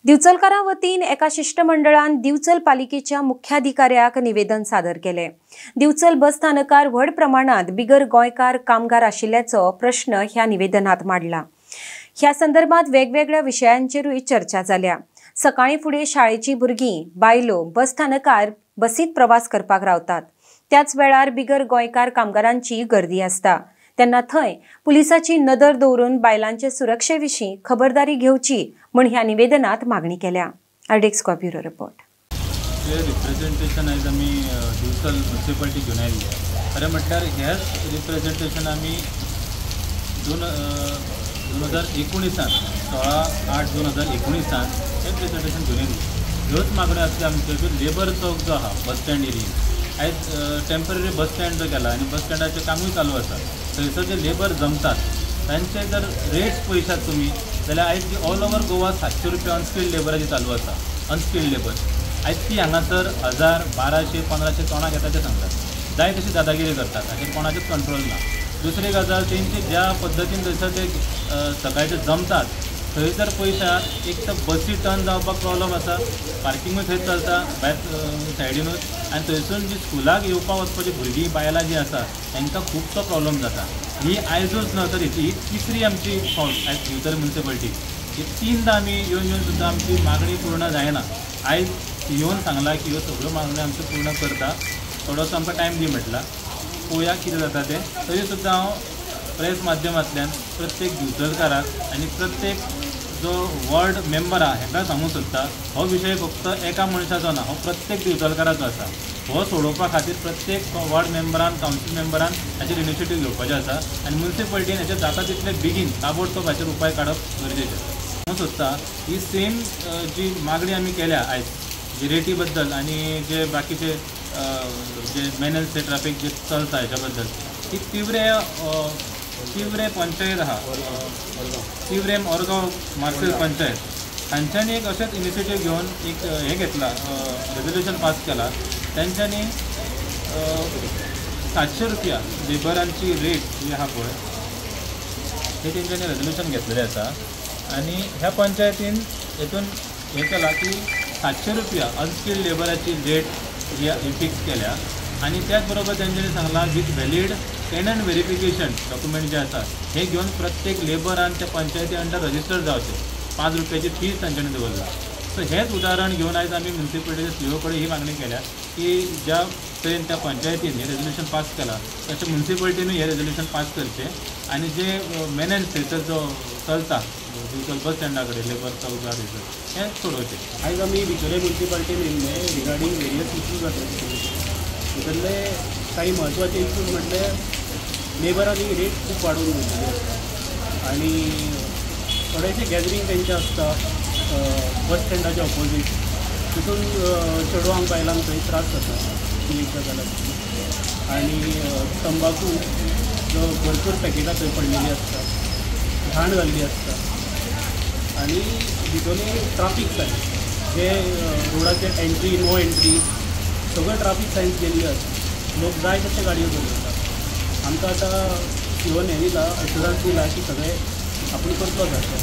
दिवचलकारा वतीन एका शिष्टमंडळान दिवचल पालिकेच्या मुख्याधिकाऱ्याक निवेदन सादर केले। दिवचल बस स्थानकार व्हड प्रमाणात बिगर गोंयकार कामगार आशिल्ल्याचो प्रश्न ह्या निवेदनात मांडला। ह्या संदर्भात वेगवेगळ्या विषयांचेरूय चर्चा जाल्या। सकाळी फुडें शाळेची भुरगीं बायलो बस स्थानकार बसीत प्रवास करपाक रावतात। त्याच वेळार बिगर गोंयकार कामगारांची गर्दी आसता। तेन्ना थंय पुलिसाची नदर दवरून बायलांचे सुरक्षेविशीं खबरदारी घेवची म्हण ह्या निवेदनात मागणी केल्या। अर्डेक्स ब्युरो रिपोर्ट। रिप्रेझेंटेशन आयज आमी दिवचल म्युनिसिपालिटी घेवन आयिल्ले। खरें म्हटल्यार हेच रिप्रेझेंटेशन आमी 2019 16/8/2019 हे प्रेझेंटेशन घेवन येयल्लें। ह्योच मागण्यो आसल्यो आमच्यो जो लेबर चौक जो आहा बस स्टँड एरियेंत आयज टेम्पररी बस स्टँड जो केला आनी बस स्टँडाचें कामूय चालू आसा। थंयसर जे लेबर जमतात तांचे जर रेट्स पळयशात तुमी जाल्यार आयज ऑल ओवर गोवा 700 रुपया अनस्किल्ड लेबराची चालू आसा। अनस्किल्ड लेबर आयज ती हांगासर 1000, 1200, 1500 तोणाक येता ते सांगतात। जाय तशी दादागिरी करतात, हाचेर कोणाचेच कंट्रोल ना। दुसरी गजाल तेंची ज्या पद्दतीन थंयसर ते सकाळचे जमतात थंय जर पळयशात एक तर बसी टर्न जावपाक प्रॉब्लम आसा, पार्किंगूय थंय चलता भायर सायडीनूच, आनी थंयसून जी स्कुलाक येवपाक वचपाची भुरगीं बायलां जी आसा तांकां खुबसो प्रॉब्लम जाता। ही आयजूच न्हय तर ही तिसरी आमची फावट आयज दिवचल म्युनिसिपालिटी ही 3दा आमी येवन सुद्दां आमची मागणी पूर्ण जायना। आयज येवन सांगला की ह्यो सगळ्यो मागण्यो आमच्यो पूर्ण करता, थोडोसो आमकां टायम दी म्हटला, पळोवया कितें जाता तें। तरी सुद्दां हांव प्रेस माध्यमांतल्यान प्रत्येक दिवचलकाराक आनी प्रत्येक जो वॉर्ड मेंबर आहा हाका सांगूंक सोदता, हो विशय फक्त एका मनशाचो ना, हो प्रत्येक दिवचलकाराचो आसा। हो सोडोवपा खातीर प्रत्येक वॉर्ड मेंबरान कावन्सिल मेंबरान हाचेर इनिशिएटीव घेवपाचें आसा आनी म्युनिसिपालिटीन हाचेर जाता तितले बेगीन ताबडतोब हाचेर उपाय काडप गरजेचें। हांव सोदता ही सेम जी मागणी आमी केल्या आयज जी रेटी बद्दल आनी जे बाकीचे जे मेनन्स ट्रॅफिक जे चलता हाच्या बद्दल ती तिवरे पंचायत आहा, तिवरेम ओरगांव मार्सेल पंचायत तांच्यांनी एक अशेंच इनिशिएटीव घेवन एक हें घेतला, रेजोल्युशन पास केला। तांच्यांनी 700 रुपया लेबरांची रेट जी आहा पळय हे तेंच्यांनी रेजोल्युशन घेतलेलें आसा। आनी ह्या पंचायतीन हेतून हें केलां की 700 रुपया अनस्किल्ड लेबराची रेट ही फिक्स केल्या। आनी त्याच बरोबर तेंच्यांनी सांगलां with valid tenant verification document जे आसा हे घेवन प्रत्येक लेबरान त्या पंचायती अंडर रजिस्टर जावचे। 5 रुपयाची फीज तांच्यांनी दवरला। सो हेच उदाहरण घेवन आयज आमी म्युनिसिपालिटीच्या सीओ कडेन ही मागणी केल्या की ज्या तरेन त्या पंचायतीन हे रेजोल्युशन पास केला तशें म्युनिसिपालिटीनूय हे रेजोल्युशन पास करचें आनी जे मेनन्स थंयसर जो चलता दिवचल बस स्टँडा कडेन लेबर चौक जो आसा हें सोडोवचें। आयज आमी भितोले म्युनिसिपालिटीन येयल्ले रिगार्डींग वेरियस इश्यूज आसा भितरले काही म्हत्वाचे इश्यूज म्हटल्यार लेबरांनी रेट खूब वाडोवन दवरलेली आसता आनी थोडेशे गॅदरींग तेंचे आसता बस स्टँडाच्या ऑपोजीट, तितून चेडवांक बायलांक थंय त्रास जाता एक गजाल आनी तंबाखू जो भरपूर पॅकेटां थंय पडलेली आसता, घाण घाल्ली आसता आनी भितरले ट्राफीक सायन्स जे रोडाचेर एंट्री नो एंट्री सगळ्यो ट्राफीक सायन्स गेल्ली आसा। लोक जाय तशे गाडयो चलयता। आमकां आतां सीओन हें दिला एश्युरन्स दिला की सगळें आपूण करतलो जाता।